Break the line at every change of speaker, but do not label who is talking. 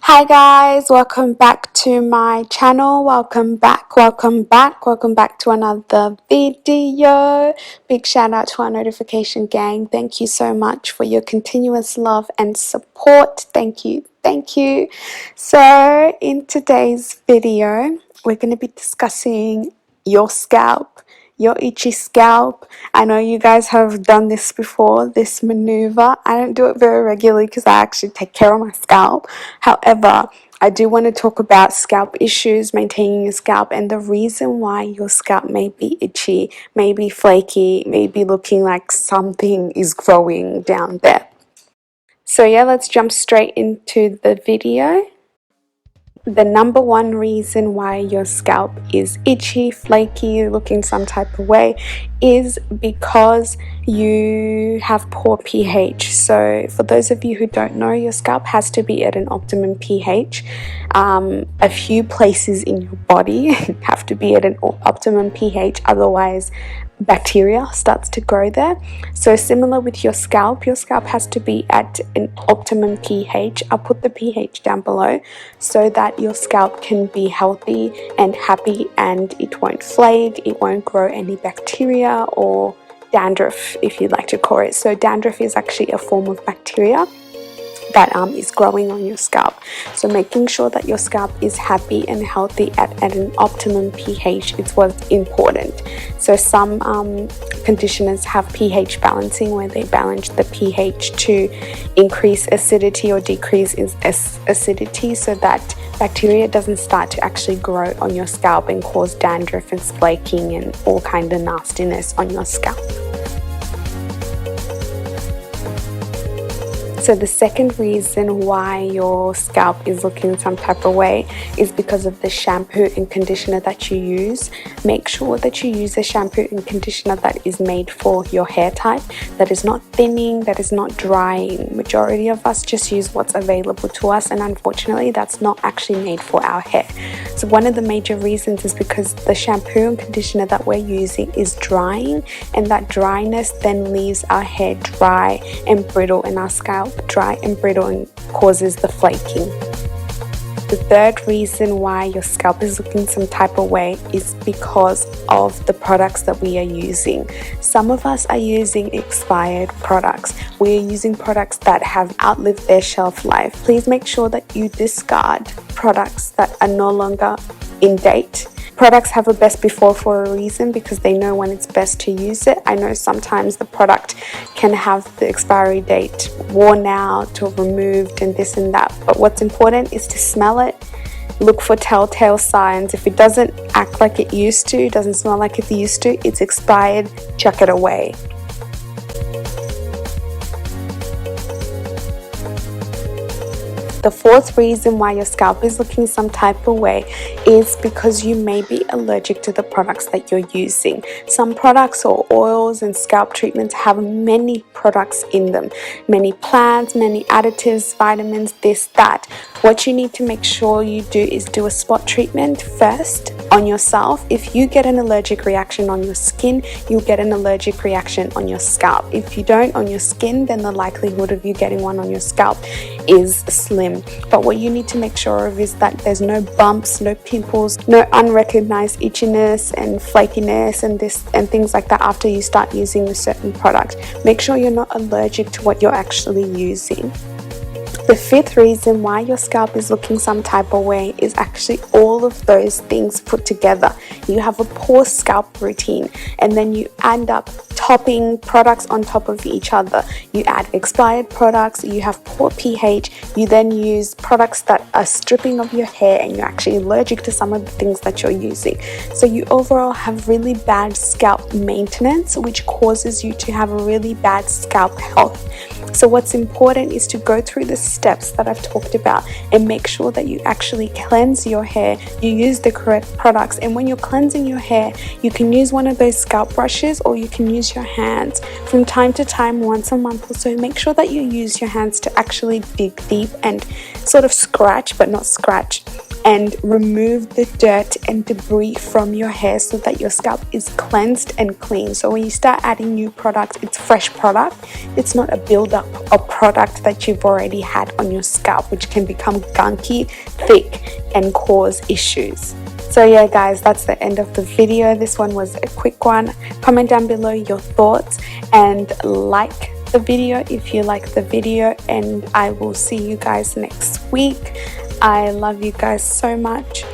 Hi guys, welcome back to my channel. Welcome back to another video. Big shout out to our notification gang. Thank you so much for your continuous love and support. Thank you. So in today's video, we're going to be discussing your scalp, your itchy scalp. I know you guys have done this before, this maneuver. I don't do it very regularly because I actually take care of my scalp. However, I do want to talk about scalp issues, maintaining your scalp, and the reason why your scalp may be itchy, may be flaky, may be looking like something is growing down there. So yeah, let's jump straight into the video. The number one reason why your scalp is itchy, flaky, looking some type of way is because you have poor pH. So for those of you who don't know, your scalp has to be at an optimum pH. A few places in your body have to be at an optimum pH, otherwise bacteria starts to grow there. So similar with your scalp has to be at an optimum pH. I'll put the pH down below so that your scalp can be healthy and happy, and it won't flake, it won't grow any bacteria or dandruff, if you'd like to call it. So dandruff is actually a form of bacteria that is growing on your scalp. So making sure that your scalp is happy and healthy at an optimum pH is what's important. So some conditioners have pH balancing, where they balance the pH to increase acidity or decrease acidity, so that bacteria doesn't start to actually grow on your scalp and cause dandruff and flaking and all kind of nastiness on your scalp. So the second reason why your scalp is looking some type of way is because of the shampoo and conditioner that you use. Make sure that you use a shampoo and conditioner that is made for your hair type, that is not thinning, that is not drying. Majority of us just use what's available to us, and unfortunately that's not actually made for our hair. So one of the major reasons is because the shampoo and conditioner that we're using is drying, and that dryness then leaves our hair dry and brittle, and our scalp dry and brittle, and causes the flaking. The third reason why your scalp is looking some type of way is because of the products that we are using. Some of us are using expired products. We are using products that have outlived their shelf life. Please make sure that you discard products that are no longer in date. Products have a best before for a reason, because they know when it's best to use it. I know sometimes the product can have the expiry date worn out or removed and this and that, but what's important is to smell it. Look for telltale signs. If it doesn't act like it used to, doesn't smell like it used to, it's expired, chuck it away. The fourth reason why your scalp is looking some type of way is because you may be allergic to the products that you're using. Some products or oils and scalp treatments have many products in them, many plants, many additives, vitamins, this, that. What you need to make sure you do is do a spot treatment first on yourself. If you get an allergic reaction on your skin, you'll get an allergic reaction on your scalp. If you don't on your skin, then the likelihood of you getting one on your scalp is slim. But what you need to make sure of is that there's no bumps, no pimples, no unrecognized itchiness and flakiness and this and things like that after you start using a certain product. Make sure you're not allergic to what you're actually using. The fifth reason why your scalp is looking some type of way is actually all of those things put together. You have a poor scalp routine, and then you end up topping products on top of each other. You add expired products, you have poor pH, you then use products that are stripping of your hair, and you're actually allergic to some of the things that you're using. So you overall have really bad scalp maintenance, which causes you to have a really bad scalp health. So what's important is to go through the steps that I've talked about and make sure that you actually cleanse your hair, you use the correct products. And when you're cleansing your hair, you can use one of those scalp brushes, or you can use your hands from time to time, once a month or so. Make sure that you use your hands to actually dig deep and sort of scratch, but not scratch, and remove the dirt and debris from your hair so that your scalp is cleansed and clean. So when you start adding new products, it's fresh product. It's not a buildup of product that you've already had on your scalp, which can become gunky, thick, and cause issues. So yeah guys, that's the end of the video. This one was a quick one. Comment down below your thoughts and like the video if you like the video, and I will see you guys next week. I love you guys so much.